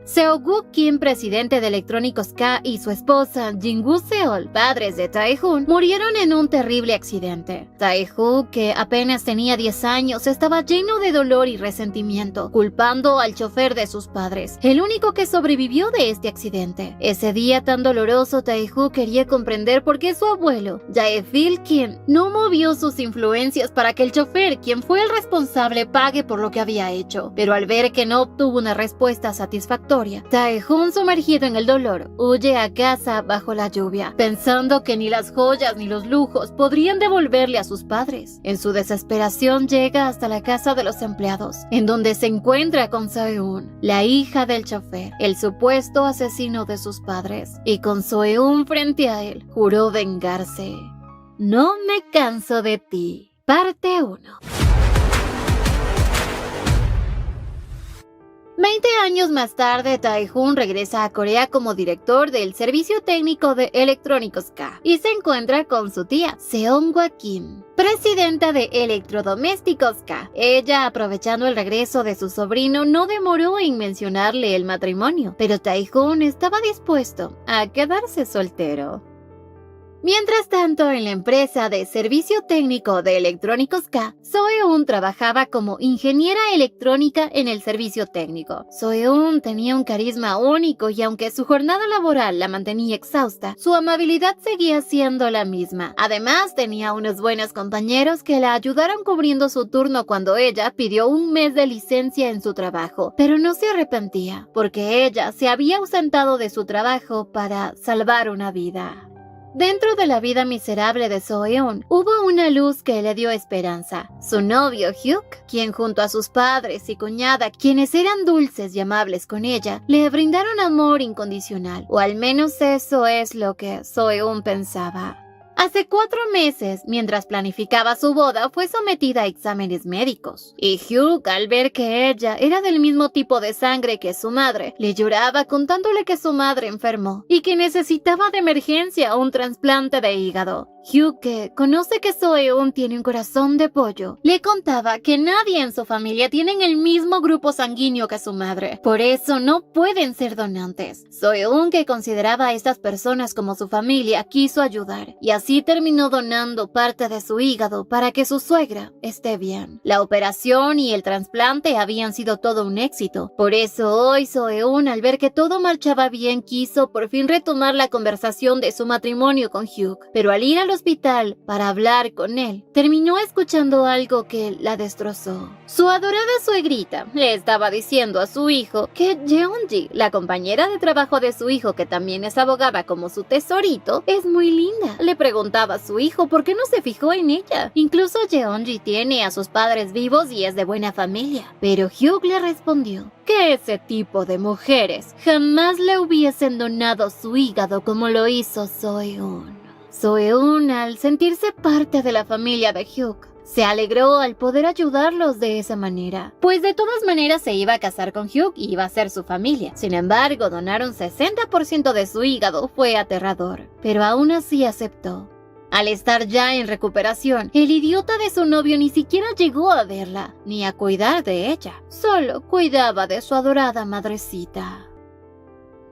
Seok-woo Kim, presidente de Electrónicos K, y su esposa Jin-woo Seol, padres de Tae-hoon, murieron en un terrible accidente. Tae-hoon, que apenas tenía 10 años, estaba lleno de dolor y resentimiento, culpando al chofer de sus padres, el único que sobrevivió de este accidente. Ese día tan doloroso, Tae-hoon quería comprender por qué su abuelo, Jae-fil Kim, no movió sus influencias para que el chofer, quien fue el responsable, pague por lo que había hecho. Pero al ver que no obtuvo una respuesta satisfactoria, Tae-hoon, sumergido en el dolor, huye a casa bajo la lluvia, pensando que ni las joyas ni los lujos podrían devolverle a sus padres. En su desesperación llega hasta la casa de los empleados, en donde se encuentra con Soe-un, la hija del chofer, el supuesto asesino de sus padres, y con Soe-un frente a él, juró vengarse. No me canso de ti. Parte 1. 20 años más tarde, Tae-hoon regresa a Corea como director del servicio técnico de Electrónicos K y se encuentra con su tía, Seong-woo Kim, presidenta de Electrodomésticos K. Ella, aprovechando el regreso de su sobrino, no demoró en mencionarle el matrimonio, pero Tae-hoon estaba dispuesto a quedarse soltero. Mientras tanto, en la empresa de servicio técnico de Electrónicos K, Soe-un trabajaba como ingeniera electrónica en el servicio técnico. Soe-un tenía un carisma único y aunque su jornada laboral la mantenía exhausta, su amabilidad seguía siendo la misma. Además, tenía unos buenos compañeros que la ayudaron cubriendo su turno cuando ella pidió un mes de licencia en su trabajo, pero no se arrepentía, porque ella se había ausentado de su trabajo para salvar una vida. Dentro de la vida miserable de Soe-un, hubo una luz que le dio esperanza. Su novio, Hyuk, quien junto a sus padres y cuñada, quienes eran dulces y amables con ella, le brindaron amor incondicional, o al menos eso es lo que Soe-un pensaba. Hace 4 meses, mientras planificaba su boda, fue sometida a exámenes médicos. Y Hyuk, al ver que ella era del mismo tipo de sangre que su madre, le lloraba contándole que su madre enfermó y que necesitaba de emergencia un trasplante de hígado. Hyuk, que conoce que Soe-un tiene un corazón de pollo, le contaba que nadie en su familia tiene el mismo grupo sanguíneo que su madre. Por eso no pueden ser donantes. Soe-un, que consideraba a estas personas como su familia, quiso ayudar y así terminó donando parte de su hígado para que su suegra esté bien. La operación y el trasplante habían sido todo un éxito. Por eso hoy Soe-un, al ver que todo marchaba bien, quiso por fin retomar la conversación de su matrimonio con Hyuk. Pero al ir al hospital para hablar con él, terminó escuchando algo que la destrozó. Su adorada suegrita le estaba diciendo a su hijo que Jeonji, la compañera de trabajo de su hijo, que también es abogada como su tesorito, es muy linda. Le preguntaba a su hijo por qué no se fijó en ella. Incluso Jeonji tiene a sus padres vivos y es de buena familia. Pero Hyuk le respondió que ese tipo de mujeres jamás le hubiesen donado su hígado como lo hizo Soe-un. Soe-un, al sentirse parte de la familia de Hyuk, se alegró al poder ayudarlos de esa manera, pues de todas maneras se iba a casar con Hyuk y iba a ser su familia. Sin embargo, donar un 60% de su hígado fue aterrador, pero aún así aceptó. Al estar ya en recuperación, el idiota de su novio ni siquiera llegó a verla, ni a cuidar de ella, solo cuidaba de su adorada madrecita.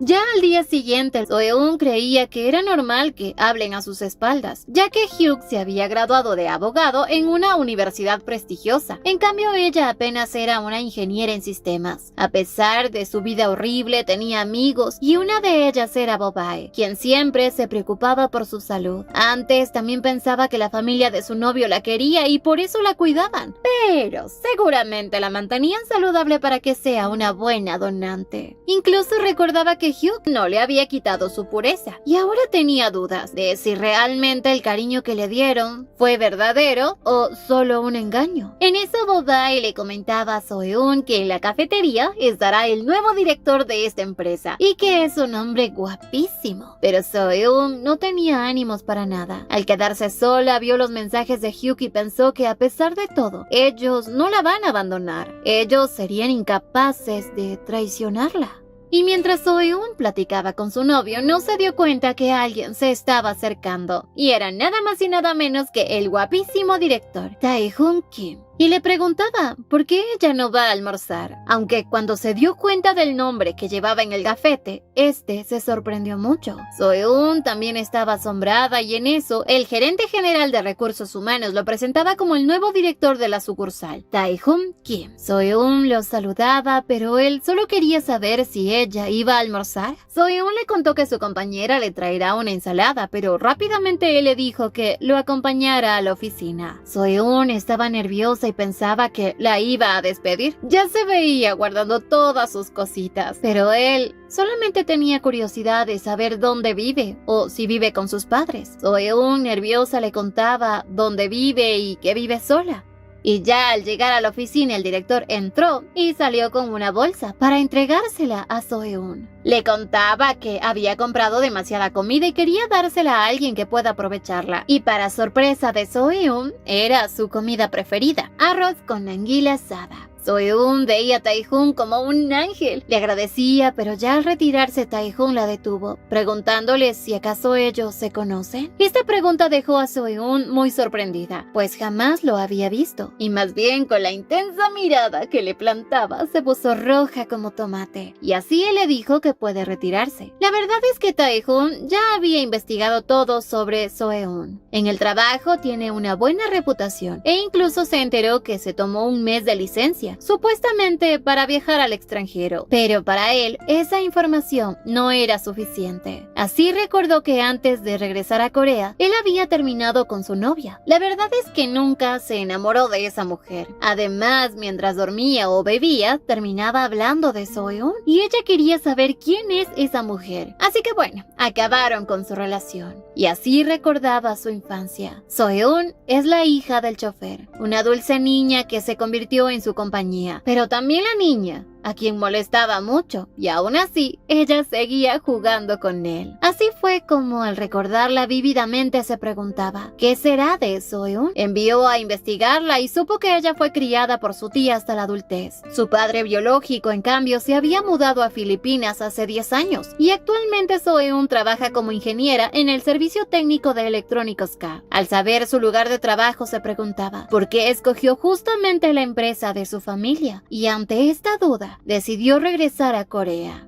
Ya al día siguiente, Soe-un creía que era normal que hablen a sus espaldas, ya que Hyuk se había graduado de abogado en una universidad prestigiosa. En cambio, ella apenas era una ingeniera en sistemas. A pesar de su vida horrible, tenía amigos y una de ellas era Bobae, quien siempre se preocupaba por su salud. Antes también pensaba que la familia de su novio la quería y por eso la cuidaban, pero seguramente la mantenían saludable para que sea una buena donante. Incluso recordaba que Hyuk no le había quitado su pureza y ahora tenía dudas de si realmente el cariño que le dieron fue verdadero o solo un engaño. En eso Bobae le comentaba a Soe-un que en la cafetería estará el nuevo director de esta empresa y que es un hombre guapísimo. Pero Soe-un no tenía ánimos para nada. Al quedarse sola vio los mensajes de Hyuk y pensó que a pesar de todo, ellos no la van a abandonar. Ellos serían incapaces de traicionarla. Y mientras Soe-un platicaba con su novio, no se dio cuenta que alguien se estaba acercando. Y era nada más y nada menos que el guapísimo director, Tae-hoon Kim. y le preguntaba por qué ella no va a almorzar, aunque cuando se dio cuenta del nombre que llevaba en el gafete, se sorprendió mucho. Soeun también estaba asombrada y en eso, el gerente general de recursos humanos lo presentaba como el nuevo director de la sucursal, Tae-hoon Kim. Soeun lo saludaba, pero él solo quería saber si ella iba a almorzar. Soeun le contó que su compañera le traerá una ensalada, pero rápidamente él le dijo que lo acompañara a la oficina. Soeun estaba nerviosa y pensaba que la iba a despedir. Ya se veía guardando todas sus cositas, pero él solamente tenía curiosidad de saber dónde vive o si vive con sus padres. Soeun, nerviosa, le contaba dónde vive y que vive sola. Y ya al llegar a la oficina el director entró y salió con una bolsa para entregársela a Soeun. Le contaba que había comprado demasiada comida y quería dársela a alguien que pueda aprovecharla. Y para sorpresa de Soeun, era su comida preferida, arroz con anguila asada. Soeun veía a Tae-hoon como un ángel. Le agradecía, pero ya al retirarse Tae-hoon la detuvo, preguntándole si acaso ellos se conocen. Esta pregunta dejó a Soeun muy sorprendida, pues jamás lo había visto. Y más bien con la intensa mirada que le plantaba, se puso roja como tomate. Y así él le dijo que puede retirarse. La verdad es que Tae-hoon ya había investigado todo sobre Soeun. En el trabajo tiene una buena reputación e incluso se enteró que se tomó un mes de licencia, supuestamente para viajar al extranjero, pero para él esa información no era suficiente. Así recordó que antes de regresar a Corea, él había terminado con su novia. La verdad es que nunca se enamoró de esa mujer. Además, mientras dormía o bebía, terminaba hablando de Soeun y ella quería saber quién es esa mujer. Así que bueno, acabaron con su relación. Y así recordaba su infancia. Soeun es la hija del chofer, una dulce niña que se convirtió en su compañera. Pero también la niña, a quien molestaba mucho, y aún así, ella seguía jugando con él. Así fue como al recordarla vívidamente se preguntaba, ¿qué será de Soeun? Envió a investigarla y supo que ella fue criada por su tía hasta la adultez. Su padre biológico, en cambio, se había mudado a Filipinas hace 10 años, y actualmente Soeun trabaja como ingeniera en el servicio técnico de electrónicos K. Al saber su lugar de trabajo se preguntaba, ¿por qué escogió justamente la empresa de su familia? Y ante esta duda, decidió regresar a Corea.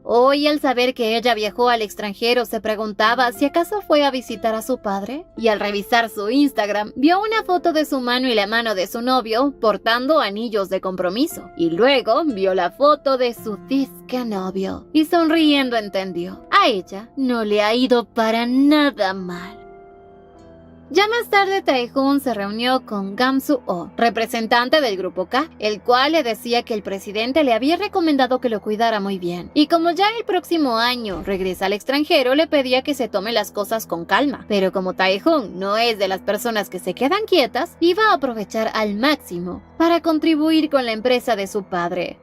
Hoy, al saber que ella viajó al extranjero, se preguntaba si acaso fue a visitar a su padre. Y al revisar su Instagram, vio una foto de su mano y la mano de su novio portando anillos de compromiso. Y luego vio la foto de su disque novio. Y sonriendo entendió, a ella no le ha ido para nada mal. Ya más tarde Tae-hoon se reunió con Gam Soo-ho, representante del grupo K, el cual le decía que el presidente le había recomendado que lo cuidara muy bien. Y como ya el próximo año regresa al extranjero, le pedía que se tome las cosas con calma. Pero como Tae-hoon no es de las personas que se quedan quietas, iba a aprovechar al máximo para contribuir con la empresa de su padre.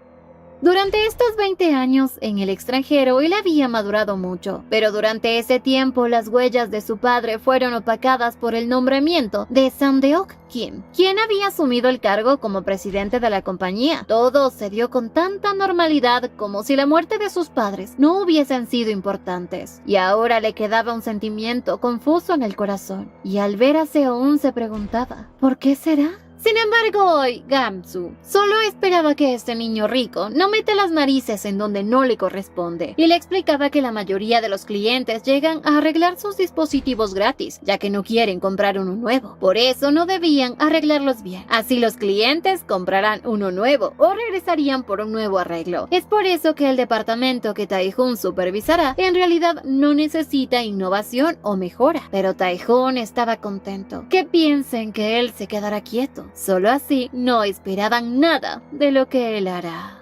Durante estos 20 años en el extranjero, él había madurado mucho, pero durante ese tiempo las huellas de su padre fueron opacadas por el nombramiento de Sang-deok Kim, quien había asumido el cargo como presidente de la compañía. Todo se dio con tanta normalidad como si la muerte de sus padres no hubiesen sido importantes. Y ahora le quedaba un sentimiento confuso en el corazón, y al ver a Seon se preguntaba, ¿por qué será? Sin embargo, hoy, Gamsu solo esperaba que este niño rico no meta las narices en donde no le corresponde, y le explicaba que la mayoría de los clientes llegan a arreglar sus dispositivos gratis, ya que no quieren comprar uno nuevo. Por eso no debían arreglarlos bien. Así los clientes comprarán uno nuevo o regresarían por un nuevo arreglo. Es por eso que el departamento que Tae-hoon supervisará en realidad no necesita innovación o mejora. Pero Tae-hoon estaba contento. Que piensen que él se quedará quieto. Solo así no esperaban nada de lo que él hará.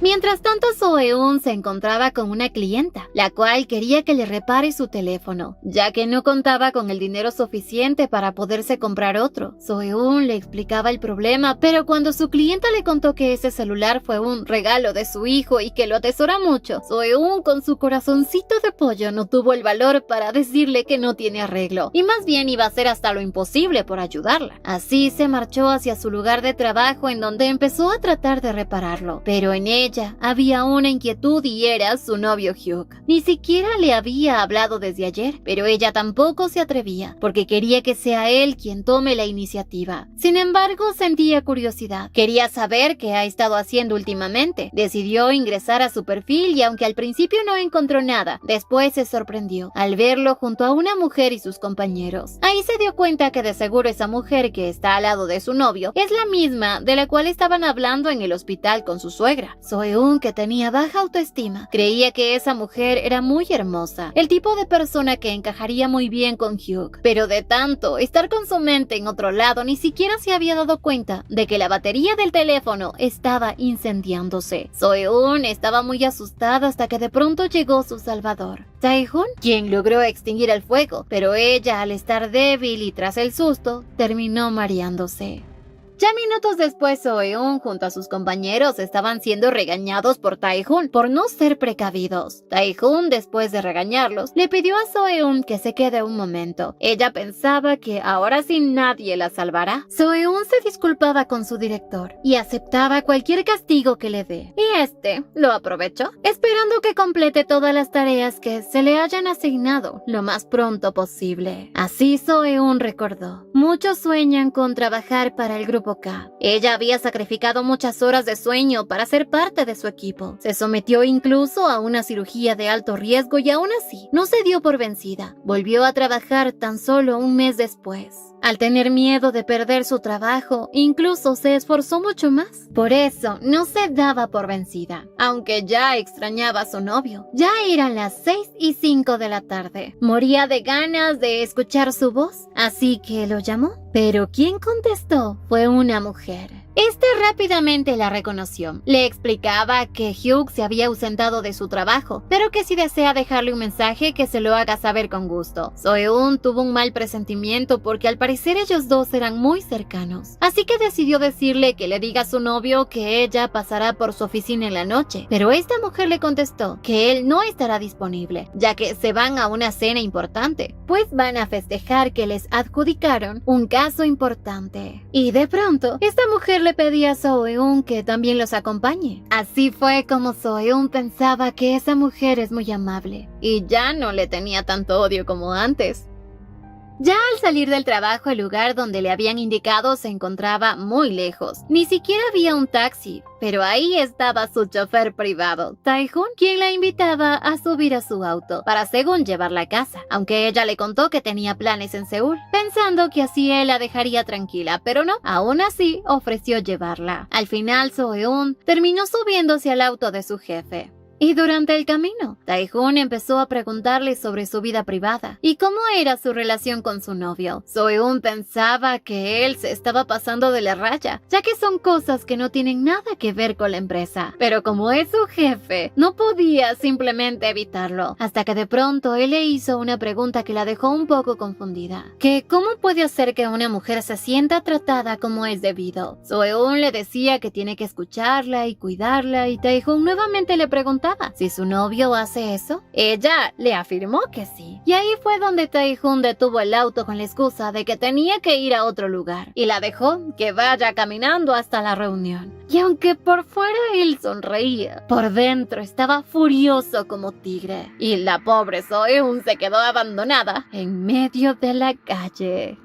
Mientras tanto, Soeun se encontraba con una clienta, la cual quería que le repare su teléfono, ya que no contaba con el dinero suficiente para poderse comprar otro. Soeun le explicaba el problema, pero cuando su clienta le contó que ese celular fue un regalo de su hijo y que lo atesora mucho, Soeun, con su corazoncito de pollo, no tuvo el valor para decirle que no tiene arreglo, y más bien iba a hacer hasta lo imposible por ayudarla. Así se marchó hacia su lugar de trabajo, en donde empezó a tratar de repararlo, pero en ella había una inquietud y era su novio Hugh. Ni siquiera le había hablado desde ayer, pero ella tampoco se atrevía, porque quería que sea él quien tome la iniciativa. Sin embargo, sentía curiosidad. Quería saber qué ha estado haciendo últimamente. Decidió ingresar a su perfil y aunque al principio no encontró nada, después se sorprendió al verlo junto a una mujer y sus compañeros. Ahí se dio cuenta que de seguro esa mujer que está al lado de su novio es la misma de la cual estaban hablando en el hospital con su suegra. Seo-eun, que tenía baja autoestima, creía que esa mujer era muy hermosa, el tipo de persona que encajaría muy bien con Hugh, pero de tanto estar con su mente en otro lado, ni siquiera se había dado cuenta de que la batería del teléfono estaba incendiándose. Seo-eun estaba muy asustada hasta que de pronto llegó su salvador, Tae-hun, quien logró extinguir el fuego, pero ella, al estar débil y tras el susto, terminó mareándose. Ya minutos después, Seo-eun junto a sus compañeros estaban siendo regañados por Tae-hun por no ser precavidos. Tae-hun, después de regañarlos, le pidió a Seo-eun que se quede un momento. Ella pensaba que ahora sí nadie la salvará. Seo-eun se disculpaba con su director y aceptaba cualquier castigo que le dé. Y este lo aprovechó, esperando que complete todas las tareas que se le hayan asignado lo más pronto posible. Así Seo-eun recordó: muchos sueñan con trabajar para el grupo K. Ella había sacrificado muchas horas de sueño para ser parte de su equipo. Se sometió incluso a una cirugía de alto riesgo y aún así no se dio por vencida. Volvió a trabajar tan solo un mes después. Al tener miedo de perder su trabajo, incluso se esforzó mucho más. Por eso, no se daba por vencida, aunque ya extrañaba a su novio. Ya eran las 6:05 de la tarde. Moría de ganas de escuchar su voz, así que lo llamó. Pero quien contestó fue una mujer. Este rápidamente la reconoció. Le explicaba que Hugh se había ausentado de su trabajo, pero que si desea dejarle un mensaje que se lo haga saber con gusto. Seo-eun tuvo un mal presentimiento porque al parecer ellos dos eran muy cercanos. Así que decidió decirle que le diga a su novio que ella pasará por su oficina en la noche. Pero esta mujer le contestó que él no estará disponible, ya que se van a una cena importante, pues van a festejar que les adjudicaron un caso importante. Y de pronto, esta mujer le pedía a Seo-eun que también los acompañe. Así fue como Seo-eun pensaba que esa mujer es muy amable y ya no le tenía tanto odio como antes. Ya al salir del trabajo, el lugar donde le habían indicado se encontraba muy lejos. Ni siquiera había un taxi, pero ahí estaba su chofer privado, Tae-hun, quien la invitaba a subir a su auto para según llevarla a casa, aunque ella le contó que tenía planes en Seúl, pensando que así él la dejaría tranquila, pero no, aún así ofreció llevarla. Al final, Seo-eun terminó subiéndose al auto de su jefe. Y durante el camino, Tae-hun empezó a preguntarle sobre su vida privada y cómo era su relación con su novio. Seo-eun pensaba que él se estaba pasando de la raya, ya que son cosas que no tienen nada que ver con la empresa. Pero como es su jefe, no podía simplemente evitarlo, hasta que de pronto él le hizo una pregunta que la dejó un poco confundida. Que ¿cómo puede hacer que una mujer se sienta tratada como es debido? Seo-eun le decía que tiene que escucharla y cuidarla y Tae-hun nuevamente le preguntaba si su novio hace eso. Ella le afirmó que sí. Y ahí fue donde Tae-hun detuvo el auto con la excusa de que tenía que ir a otro lugar y la dejó que vaya caminando hasta la reunión. Y aunque por fuera él sonreía, por dentro estaba furioso como tigre. Y la pobre Seo-eun se quedó abandonada en medio de la calle.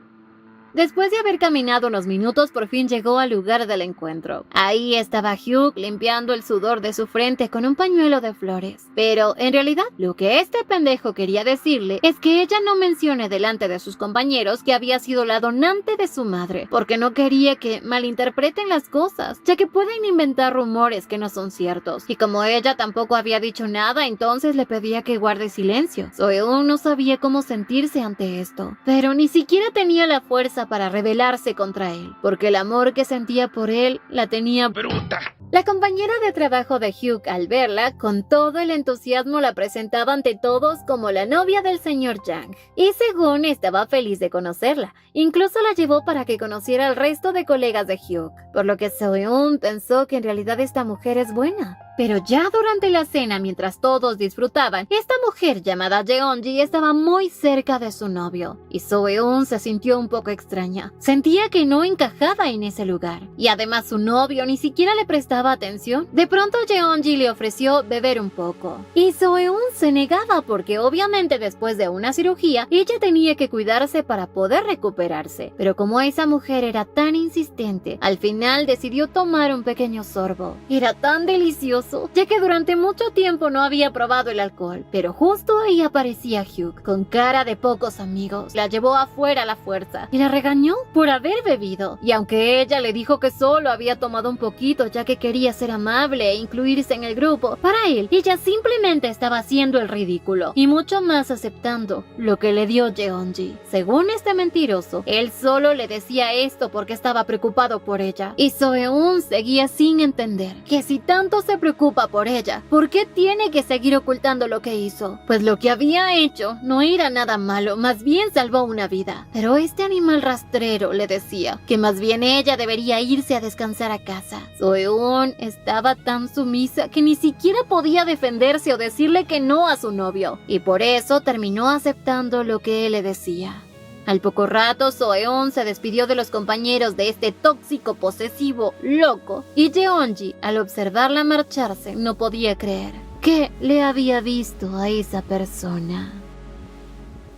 Después de haber caminado unos minutos, por fin llegó al lugar del encuentro. Ahí estaba Hugh limpiando el sudor de su frente con un pañuelo de flores. Pero, en realidad, lo que este pendejo quería decirle es que ella no mencione delante de sus compañeros que había sido la donante de su madre, porque no quería que malinterpreten las cosas, ya que pueden inventar rumores que no son ciertos. Y como ella tampoco había dicho nada, entonces le pedía que guarde silencio. Seo-eun no sabía cómo sentirse ante esto, pero ni siquiera tenía la fuerza para rebelarse contra él, porque el amor que sentía por él la tenía bruta. La compañera de trabajo de Hugh, al verla, con todo el entusiasmo la presentaba ante todos como la novia del señor Yang, y según estaba feliz de conocerla, incluso la llevó para que conociera al resto de colegas de Hugh, por lo que Seo-eun pensó que en realidad esta mujer es buena. Pero ya durante la cena, mientras todos disfrutaban, esta mujer llamada Jeonji estaba muy cerca de su novio, y So-eun se sintió un poco extraña. Sentía que no encajaba en ese lugar, y además su novio ni siquiera le prestaba atención. De pronto Jeonji le ofreció beber un poco, y So-eun se negaba porque obviamente después de una cirugía, ella tenía que cuidarse para poder recuperarse. Pero como esa mujer era tan insistente, al final decidió tomar un pequeño sorbo. Era tan delicioso, ya que durante mucho tiempo no había probado el alcohol, pero justo ahí aparecía Hyuk, con cara de pocos amigos. La llevó afuera a la fuerza y la regañó por haber bebido, y aunque ella le dijo que solo había tomado un poquito ya que quería ser amable e incluirse en el grupo, para él, ella simplemente estaba haciendo el ridículo, y mucho más aceptando lo que le dio Jeonji. Según este mentiroso, él solo le decía esto porque estaba preocupado por ella, y So-eun seguía sin entender que si tanto se preocupa por ella, ¿por qué tiene que seguir ocultando lo que hizo? Pues lo que había hecho no era nada malo, más bien salvó una vida. Pero este animal rastrero le decía que más bien ella debería irse a descansar a casa. So-eun estaba tan sumisa que ni siquiera podía defenderse o decirle que no a su novio, y por eso terminó aceptando lo que él le decía. Al poco rato, So-eun se despidió de los compañeros de este tóxico posesivo loco, y Jeonji, al observarla marcharse, no podía creer que le había visto a esa persona.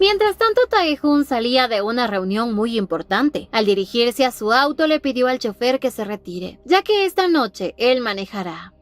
Mientras tanto, Tae-hoon salía de una reunión muy importante. Al dirigirse a su auto, le pidió al chofer que se retire, ya que esta noche él manejará.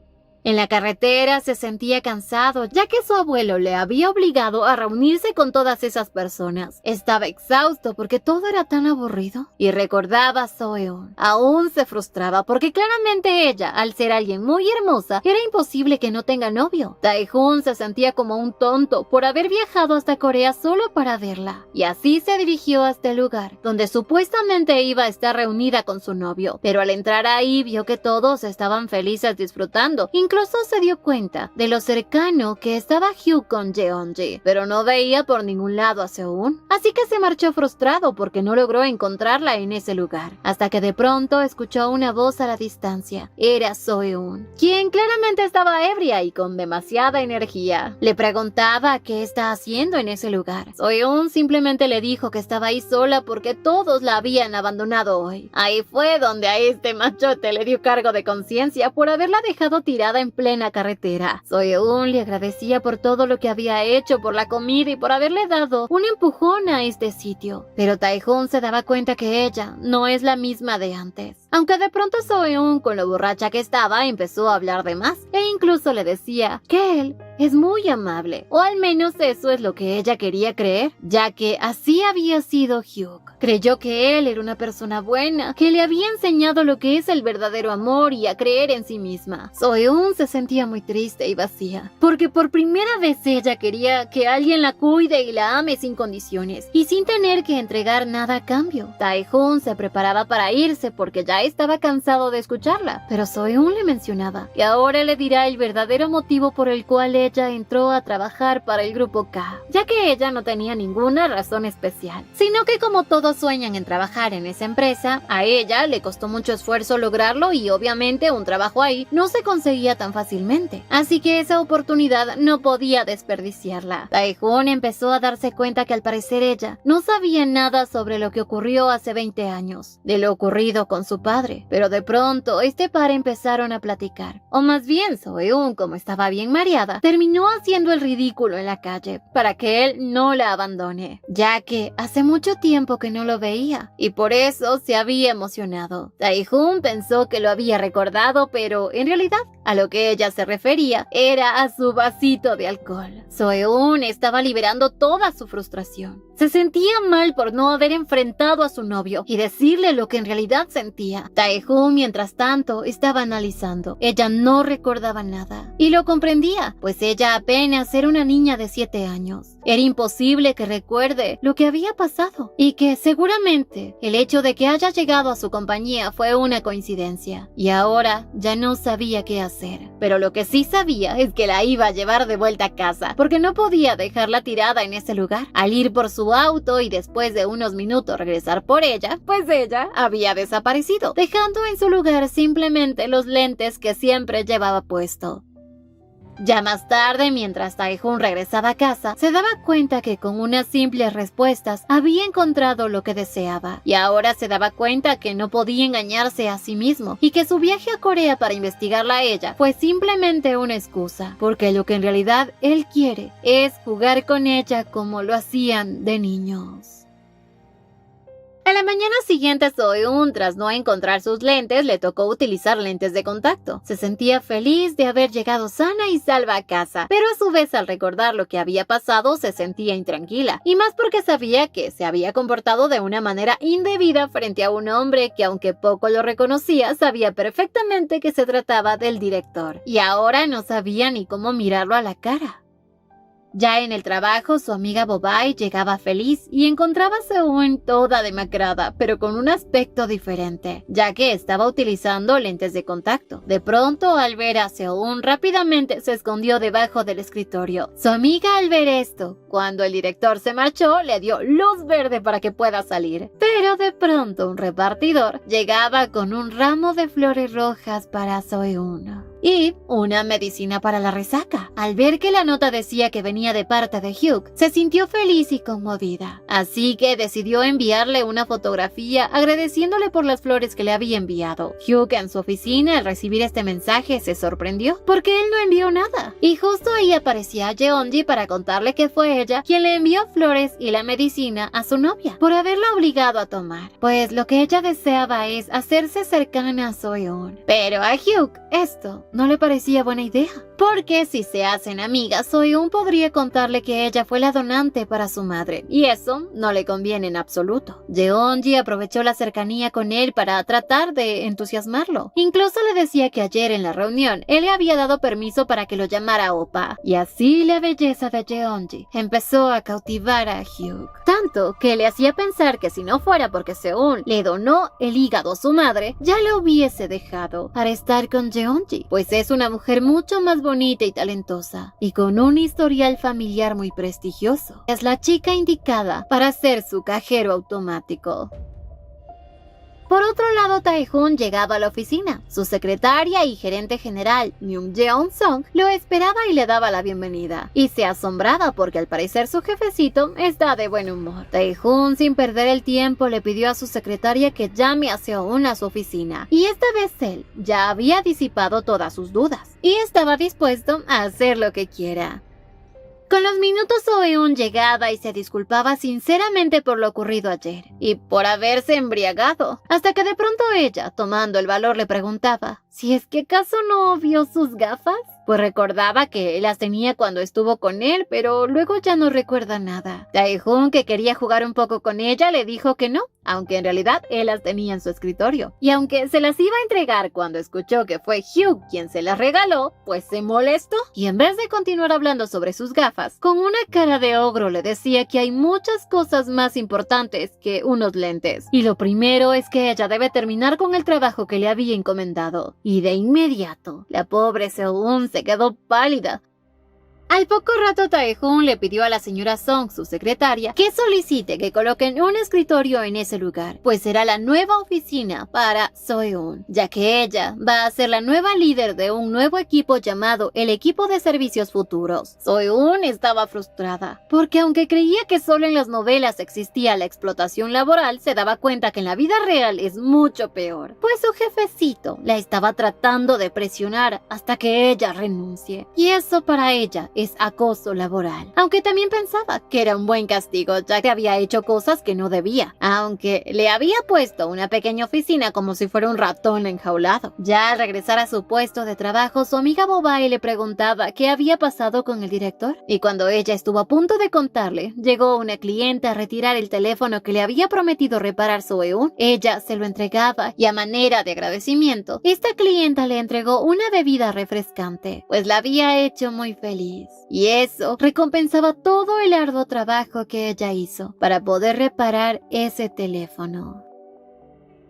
En la carretera se sentía cansado, ya que su abuelo le había obligado a reunirse con todas esas personas. Estaba exhausto porque todo era tan aburrido, y recordaba a So-eun. Aún se frustraba porque claramente ella, al ser alguien muy hermosa, era imposible que no tenga novio. Tae-hoon se sentía como un tonto por haber viajado hasta Corea solo para verla, y así se dirigió hasta el lugar donde supuestamente iba a estar reunida con su novio. Pero al entrar ahí vio que todos estaban felices disfrutando. Incluso se dio cuenta de lo cercano que estaba Hyuk con Jeonji, pero no veía por ningún lado a Seun, así que se marchó frustrado porque no logró encontrarla en ese lugar, hasta que de pronto escuchó una voz a la distancia. Era So-eun, quien claramente estaba ebria y con demasiada energía. Le preguntaba qué está haciendo en ese lugar. So-eun simplemente le dijo que estaba ahí sola porque todos la habían abandonado hoy. Ahí fue donde a este machote le dio cargo de conciencia por haberla dejado tirada en plena carretera. So-eun le agradecía por todo lo que había hecho, por la comida y por haberle dado un empujón a este sitio. Pero Tae-hoon se daba cuenta que ella no es la misma de antes. Aunque de pronto So-eun, con lo borracha que estaba, empezó a hablar de más, e incluso le decía que él es muy amable, o al menos eso es lo que ella quería creer, ya que así había sido Hyuk. Creyó que él era una persona buena, que le había enseñado lo que es el verdadero amor y a creer en sí misma. So-eun se sentía muy triste y vacía, porque por primera vez ella quería que alguien la cuide y la ame sin condiciones, y sin tener que entregar nada a cambio. Tae-hoon se preparaba para irse porque ya estaba cansado de escucharla, pero So-eun le mencionaba que ahora le dirá el verdadero motivo por el cual ella entró a trabajar para el grupo K, ya que ella no tenía ninguna razón especial, sino que como todos sueñan en trabajar en esa empresa, a ella le costó mucho esfuerzo lograrlo y obviamente un trabajo ahí no se conseguía tan fácilmente, así que esa oportunidad no podía desperdiciarla. Tae-hoon empezó a darse cuenta que al parecer ella no sabía nada sobre lo que ocurrió hace 20 años, de lo ocurrido con su padre, pero de pronto este par empezaron a platicar, o más bien So-eun, como estaba bien mareada, terminó haciendo el ridículo en la calle para que él no la abandone, ya que hace mucho tiempo que no lo veía y por eso se había emocionado. Tae-hoon pensó que lo había recordado, pero en realidad a lo que ella se refería era a su vasito de alcohol. So-eun estaba liberando toda su frustración. Se sentía mal por no haber enfrentado a su novio y decirle lo que en realidad sentía. Tae-hoon, mientras tanto, estaba analizando. Ella no recordaba nada y lo comprendía, pues ella apenas era una niña de 7 años. Era imposible que recuerde lo que había pasado y que seguramente el hecho de que haya llegado a su compañía fue una coincidencia y ahora ya no sabía qué hacer. Pero lo que sí sabía es que la iba a llevar de vuelta a casa porque no podía dejarla tirada en ese lugar. Al ir por su auto y después de unos minutos regresar por ella, pues ella había desaparecido, dejando en su lugar simplemente los lentes que siempre llevaba puesto. Ya más tarde, mientras Tae-hoon regresaba a casa, se daba cuenta que con unas simples respuestas había encontrado lo que deseaba, y ahora se daba cuenta que no podía engañarse a sí mismo y que su viaje a Corea para investigarla a ella fue simplemente una excusa, porque lo que en realidad él quiere es jugar con ella como lo hacían de niños. A la mañana siguiente, Soeun, tras no encontrar sus lentes, le tocó utilizar lentes de contacto. Se sentía feliz de haber llegado sana y salva a casa, pero a su vez al recordar lo que había pasado se sentía intranquila, y más porque sabía que se había comportado de una manera indebida frente a un hombre que, aunque poco lo reconocía, sabía perfectamente que se trataba del director, y ahora no sabía ni cómo mirarlo a la cara. Ya en el trabajo, su amiga Bobae llegaba feliz y encontraba a Seun toda demacrada, pero con un aspecto diferente, ya que estaba utilizando lentes de contacto. De pronto, al ver a Seun, rápidamente se escondió debajo del escritorio. Su amiga, al ver esto, cuando el director se marchó, le dio luz verde para que pueda salir. Pero de pronto, un repartidor llegaba con un ramo de flores rojas para Seun y una medicina para la resaca. Al ver que la nota decía que venía de parte de Hyuk, se sintió feliz y conmovida. Así que decidió enviarle una fotografía agradeciéndole por las flores que le había enviado. Hyuk en su oficina al recibir este mensaje se sorprendió porque él no envió nada. Y justo ahí aparecía Jeonji para contarle que fue ella quien le envió flores y la medicina a su novia por haberla obligado a tomar, pues lo que ella deseaba es hacerse cercana a Soyeon. Pero a Hyuk esto no le parecía buena idea, porque si se hacen amigas, Soyeon podría contarle que ella fue la donante para su madre, y eso no le conviene en absoluto. Jeonji aprovechó la cercanía con él para tratar de entusiasmarlo. Incluso le decía que ayer en la reunión él le había dado permiso para que lo llamara Opa, y así la belleza de Jeonji empezó a cautivar a Hyuk, tanto que le hacía pensar que si no fuera porque Seun le donó el hígado a su madre, ya lo hubiese dejado para estar con Jeonji, pues es una mujer mucho más bonita y talentosa, y con un historial familiar muy prestigioso. Es la chica indicada para ser su cajero automático. Por otro lado, Tae-hoon llegaba a la oficina. Su secretaria y gerente general, Myung Jeon-sung, lo esperaba y le daba la bienvenida. Y se asombraba porque al parecer su jefecito está de buen humor. Tae-hoon, sin perder el tiempo, le pidió a su secretaria que llame a Seon a su oficina. Y esta vez él ya había disipado todas sus dudas y estaba dispuesto a hacer lo que quiera. Con los minutos, Soeun llegaba y se disculpaba sinceramente por lo ocurrido ayer y por haberse embriagado, hasta que de pronto ella, tomando el valor, le preguntaba si es que acaso no vio sus gafas, pues recordaba que las tenía cuando estuvo con él, pero luego ya no recuerda nada. Tae-hoon, que quería jugar un poco con ella, le dijo que no, aunque en realidad él las tenía en su escritorio. Y aunque se las iba a entregar cuando escuchó que fue Hyuk quien se las regaló, pues se molestó. Y en vez de continuar hablando sobre sus gafas, con una cara de ogro le decía que hay muchas cosas más importantes que unos lentes. Y lo primero es que ella debe terminar con el trabajo que le había encomendado. Y de inmediato, la pobre Seon se quedó pálida. Al poco rato, Tae-hoon le pidió a la señora Song, su secretaria, que solicite que coloquen un escritorio en ese lugar, pues será la nueva oficina para Soeun, ya que ella va a ser la nueva líder de un nuevo equipo llamado el Equipo de Servicios Futuros. Soeun estaba frustrada, porque aunque creía que solo en las novelas existía la explotación laboral, se daba cuenta que en la vida real es mucho peor, pues su jefecito la estaba tratando de presionar hasta que ella renuncie, y eso para ella es acoso laboral, aunque también pensaba que era un buen castigo ya que había hecho cosas que no debía, aunque le había puesto una pequeña oficina como si fuera un ratón enjaulado. Ya al regresar a su puesto de trabajo, su amiga Bobae le preguntaba qué había pasado con el director, y cuando ella estuvo a punto de contarle, llegó una clienta a retirar el teléfono que le había prometido reparar Soeun. Ella se lo entregaba y a manera de agradecimiento, esta clienta le entregó una bebida refrescante, pues la había hecho muy feliz. Y eso recompensaba todo el arduo trabajo que ella hizo para poder reparar ese teléfono.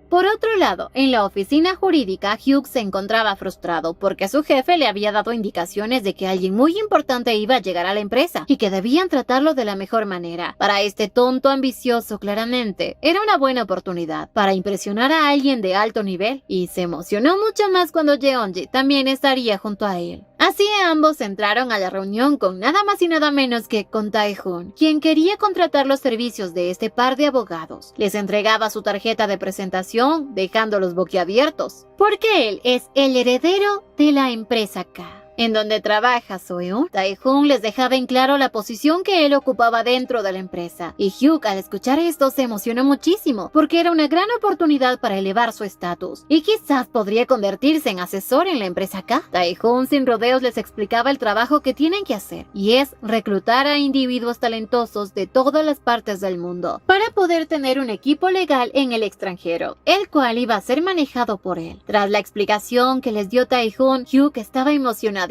Por otro lado, en la oficina jurídica, Hyuk se encontraba frustrado porque su jefe le había dado indicaciones de que alguien muy importante iba a llegar a la empresa y que debían tratarlo de la mejor manera. Para este tonto ambicioso, claramente, era una buena oportunidad para impresionar a alguien de alto nivel, y se emocionó mucho más cuando Jeonji también estaría junto a él. Así ambos entraron a la reunión con nada más y nada menos que con Tae-hoon, quien quería contratar los servicios de este par de abogados. Les entregaba su tarjeta de presentación, dejándolos boquiabiertos, porque él es el heredero de la empresa K, en donde trabaja Seo-eun. Tae-hoon les dejaba en claro la posición que él ocupaba dentro de la empresa, y Hyuk al escuchar esto se emocionó muchísimo, porque era una gran oportunidad para elevar su estatus, y quizás podría convertirse en asesor en la empresa K. Tae-hoon sin rodeos les explicaba el trabajo que tienen que hacer, y es reclutar a individuos talentosos de todas las partes del mundo, para poder tener un equipo legal en el extranjero, el cual iba a ser manejado por él. Tras la explicación que les dio Tae-hoon, Hyuk estaba emocionado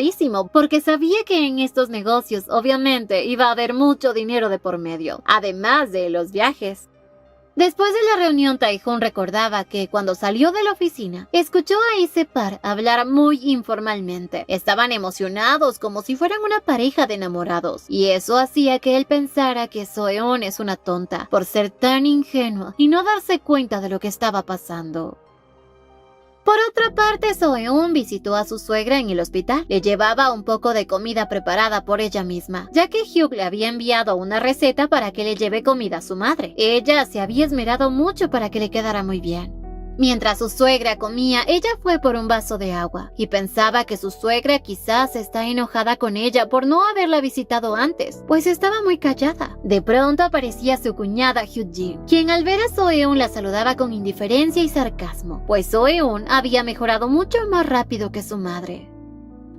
porque sabía que en estos negocios obviamente iba a haber mucho dinero de por medio, además de los viajes. Después de la reunión, Tae-hoon recordaba que cuando salió de la oficina, escuchó a ese par hablar muy informalmente. Estaban emocionados como si fueran una pareja de enamorados, y eso hacía que él pensara que Seo-eun es una tonta por ser tan ingenua y no darse cuenta de lo que estaba pasando. Por otra parte, Seo-eun visitó a su suegra en el hospital. Le llevaba un poco de comida preparada por ella misma, ya que Hyuk le había enviado una receta para que le lleve comida a su madre. Ella se había esmerado mucho para que le quedara muy bien. Mientras su suegra comía, ella fue por un vaso de agua y pensaba que su suegra quizás está enojada con ella por no haberla visitado antes, pues estaba muy callada. De pronto aparecía su cuñada Hyuk-jin, quien al ver a Seo-eun la saludaba con indiferencia y sarcasmo, pues Seo-eun había mejorado mucho más rápido que su madre.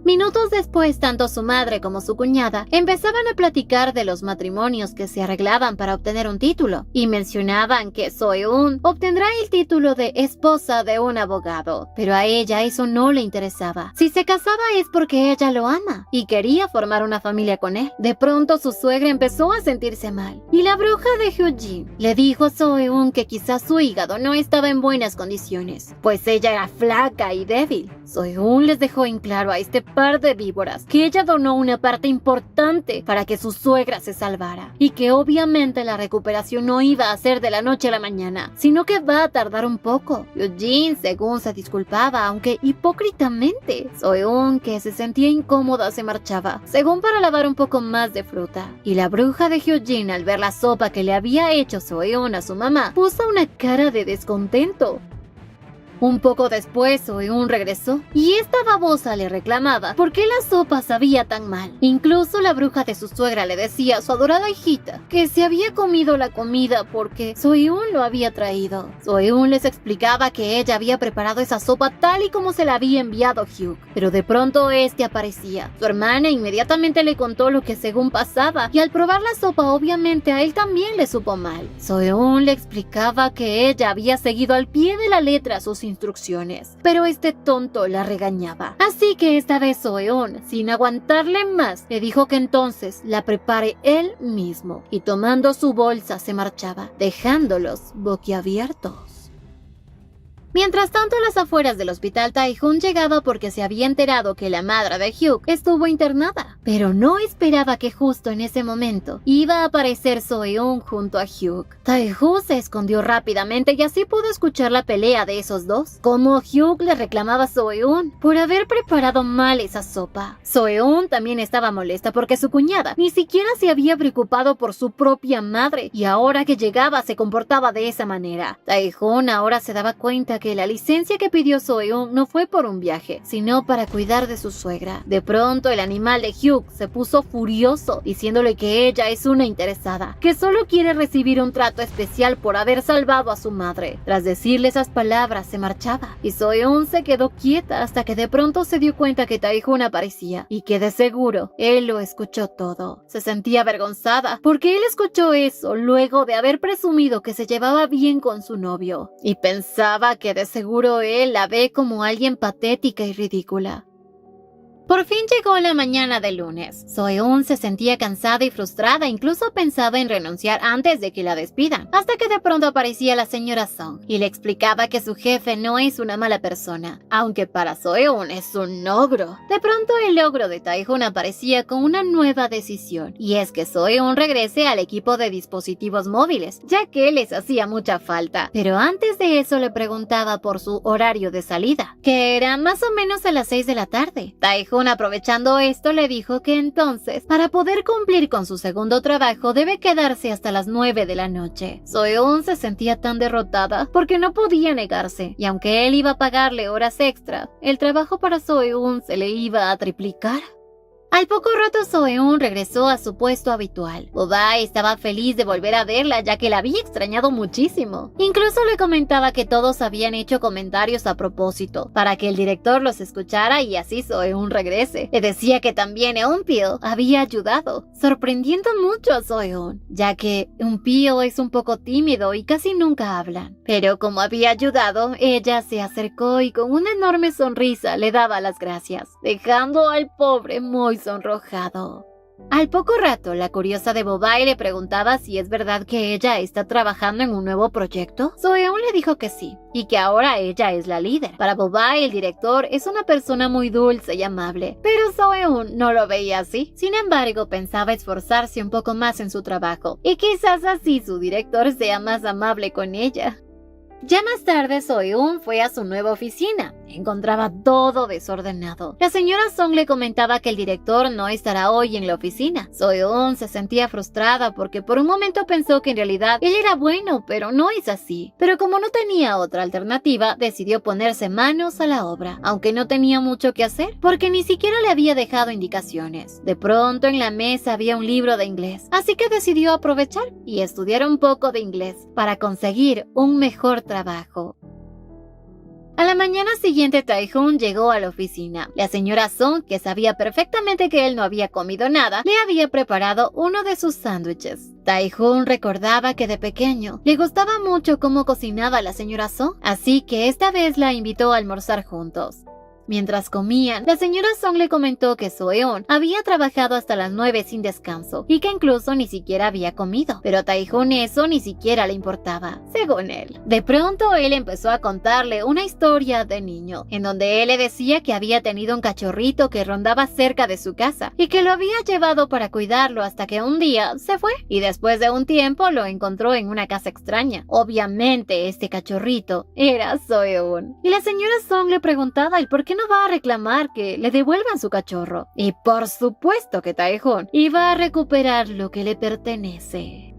Minutos después, tanto su madre como su cuñada empezaban a platicar de los matrimonios que se arreglaban para obtener un título, y mencionaban que Seo-eun obtendrá el título de esposa de un abogado, pero a ella eso no le interesaba. Si se casaba es porque ella lo ama y quería formar una familia con él. De pronto su suegra empezó a sentirse mal, y la bruja de Hyuk-jin le dijo a Seo-eun que quizás su hígado no estaba en buenas condiciones, pues ella era flaca y débil. Seo-eun les dejó en claro a este par de víboras que ella donó una parte importante para que su suegra se salvara, y que obviamente la recuperación no iba a ser de la noche a la mañana, sino que va a tardar un poco. Hyuk-jin según se disculpaba, aunque hipócritamente. Seo-eun, que se sentía incómoda, se marchaba, según para lavar un poco más de fruta, y la bruja de Hyuk-jin, al ver la sopa que le había hecho Seo-eun a su mamá, puso una cara de descontento. Un poco después, Seo-eun regresó, y esta babosa le reclamaba por qué la sopa sabía tan mal. Incluso la bruja de su suegra le decía a su adorada hijita que se había comido la comida porque Seo-eun lo había traído. Seo-eun les explicaba que ella había preparado esa sopa tal y como se la había enviado Hyuk, pero de pronto este aparecía. Su hermana inmediatamente le contó lo que según pasaba, y al probar la sopa obviamente a él también le supo mal. Seo-eun le explicaba que ella había seguido al pie de la letra sus instrucciones, pero este tonto la regañaba. Así que esta vez Seo-eun, sin aguantarle más, le dijo que entonces la prepare él mismo, y tomando su bolsa se marchaba, dejándolos boquiabiertos. Mientras tanto, a las afueras del hospital, Tae-hoon llegaba porque se había enterado que la madre de Hyuk estuvo internada, pero no esperaba que justo en ese momento iba a aparecer Seo-eun junto a Hyuk. Tae-hoon se escondió rápidamente y así pudo escuchar la pelea de esos dos, como Hyuk le reclamaba a Seo-eun por haber preparado mal esa sopa. Seo-eun también estaba molesta porque su cuñada ni siquiera se había preocupado por su propia madre, y ahora que llegaba se comportaba de esa manera. Tae-hoon ahora se daba cuenta que la licencia que pidió Seo-eun no fue por un viaje, sino para cuidar de su suegra. De pronto el animal de Hyuk se puso furioso, diciéndole que ella es una interesada, que solo quiere recibir un trato especial por haber salvado a su madre. Tras decirle esas palabras se marchaba, y Seo-eun se quedó quieta hasta que de pronto se dio cuenta que Tae-hoon aparecía, y que de seguro él lo escuchó todo. Se sentía avergonzada porque él escuchó eso luego de haber presumido que se llevaba bien con su novio, y pensaba que de seguro él la ve como alguien patética y ridícula. Por fin llegó la mañana del lunes. Seo-eun se sentía cansada y frustrada, incluso pensaba en renunciar antes de que la despidan, hasta que de pronto aparecía la señora Song y le explicaba que su jefe no es una mala persona, aunque para Seo-eun es un ogro. De pronto el ogro de Tae-hoon aparecía con una nueva decisión, y es que Seo-eun regrese al equipo de dispositivos móviles, ya que les hacía mucha falta. Pero antes de eso le preguntaba por su horario de salida, que era más o menos a las 6 de la tarde. Tae-hoon Tae-hoon, aprovechando esto, le dijo que entonces, para poder cumplir con su segundo trabajo, debe quedarse hasta las 9 de la noche. So-eun se sentía tan derrotada porque no podía negarse, y aunque él iba a pagarle horas extras, el trabajo para So-eun se le iba a triplicar. Al poco rato So-eun regresó a su puesto habitual. Bo-bae estaba feliz de volver a verla ya que la había extrañado muchísimo. Incluso le comentaba que todos habían hecho comentarios a propósito, para que el director los escuchara y así So-eun regrese. Le decía que también Eun-pil había ayudado, sorprendiendo mucho a So-eun, ya que Eun-pil es un poco tímido y casi nunca hablan. Pero como había ayudado, ella se acercó y con una enorme sonrisa le daba las gracias, dejando al pobre muy sonrojado. Al poco rato, la curiosa de Bo-bae le preguntaba si es verdad que ella está trabajando en un nuevo proyecto. So-eun le dijo que sí, y que ahora ella es la líder. Para Bo-bae, el director es una persona muy dulce y amable, pero So-eun no lo veía así. Sin embargo, pensaba esforzarse un poco más en su trabajo, y quizás así su director sea más amable con ella. Ya más tarde, So-eun fue a su nueva oficina. Encontraba todo desordenado. La señora Song le comentaba que el director no estará hoy en la oficina. So-eun se sentía frustrada porque por un momento pensó que en realidad él era bueno, pero no es así. Pero como no tenía otra alternativa, decidió ponerse manos a la obra, aunque no tenía mucho que hacer, porque ni siquiera le había dejado indicaciones. De pronto en la mesa había un libro de inglés, así que decidió aprovechar y estudiar un poco de inglés para conseguir un mejor trabajo. A la mañana siguiente, Tae-hoon llegó a la oficina. La señora Song, que sabía perfectamente que él no había comido nada, le había preparado uno de sus sándwiches. Tae-hoon recordaba que de pequeño le gustaba mucho cómo cocinaba la señora Song, así que esta vez la invitó a almorzar juntos. Mientras comían, la señora Song le comentó que So-eun había trabajado hasta las 9 sin descanso y que incluso ni siquiera había comido, pero a Tae-hoon eso ni siquiera le importaba, según él. De pronto él empezó a contarle una historia de niño, en donde él le decía que había tenido un cachorrito que rondaba cerca de su casa y que lo había llevado para cuidarlo hasta que un día se fue y después de un tiempo lo encontró en una casa extraña. Obviamente este cachorrito era So-eun. Y la señora Song le preguntaba el por qué no va a reclamar que le devuelvan su cachorro. Y por supuesto que Tae-hoon iba a recuperar lo que le pertenece.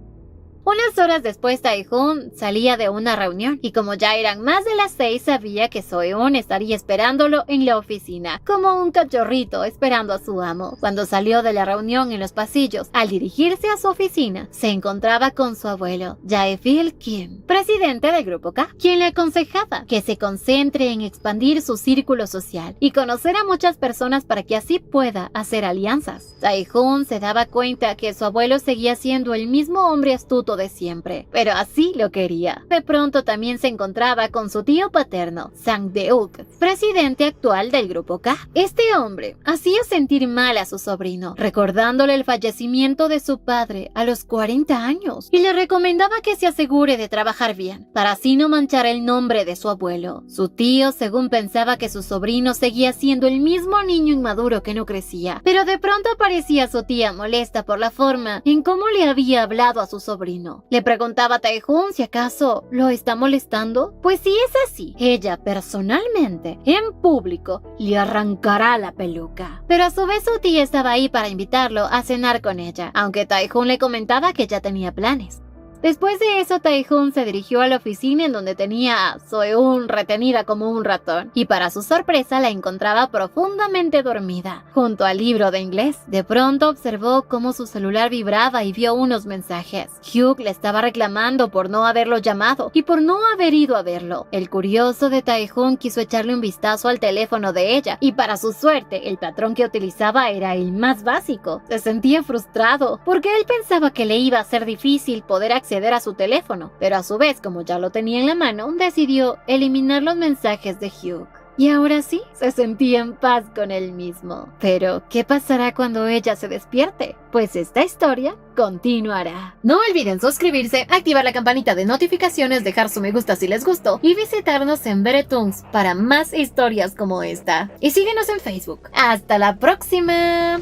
Unas horas después, Tae-hoon salía de una reunión y como ya eran más de las 6, sabía que So-eun estaría esperándolo en la oficina, como un cachorrito esperando a su amo. Cuando salió de la reunión en los pasillos, al dirigirse a su oficina, se encontraba con su abuelo, Jae-fil Kim, presidente del Grupo K, quien le aconsejaba que se concentre en expandir su círculo social y conocer a muchas personas para que así pueda hacer alianzas. Tae-hoon se daba cuenta que su abuelo seguía siendo el mismo hombre astuto de siempre, pero así lo quería. De pronto también se encontraba con su tío paterno, Sang Deuk, presidente actual del Grupo K. Este hombre hacía sentir mal a su sobrino, recordándole el fallecimiento de su padre a los 40 años, y le recomendaba que se asegure de trabajar bien, para así no manchar el nombre de su abuelo. Su tío, según pensaba que su sobrino seguía siendo el mismo niño inmaduro que no crecía, pero de pronto aparecía su tía molesta por la forma en cómo le había hablado a su sobrino. Le preguntaba a Tae-hoon si acaso lo está molestando. Pues si es así, ella personalmente, en público, le arrancará la peluca. Pero a su vez su tía estaba ahí para invitarlo a cenar con ella, aunque Tae-hoon le comentaba que ya tenía planes. Después de eso, Tae-hoon se dirigió a la oficina en donde tenía a So-eun retenida como un ratón, y para su sorpresa la encontraba profundamente dormida, junto al libro de inglés. De pronto observó cómo su celular vibraba y vio unos mensajes. Hyuk le estaba reclamando por no haberlo llamado y por no haber ido a verlo. El curioso de Tae-hoon quiso echarle un vistazo al teléfono de ella, y para su suerte, el patrón que utilizaba era el más básico. Se sentía frustrado, porque él pensaba que le iba a ser difícil poder acceder a su teléfono, pero a su vez, como ya lo tenía en la mano, decidió eliminar los mensajes de Hyuk. Y ahora sí, se sentía en paz con él mismo. Pero, ¿qué pasará cuando ella se despierte? Pues esta historia continuará. No olviden suscribirse, activar la campanita de notificaciones, dejar su me gusta si les gustó y visitarnos en Beretoons para más historias como esta. Y síguenos en Facebook. ¡Hasta la próxima!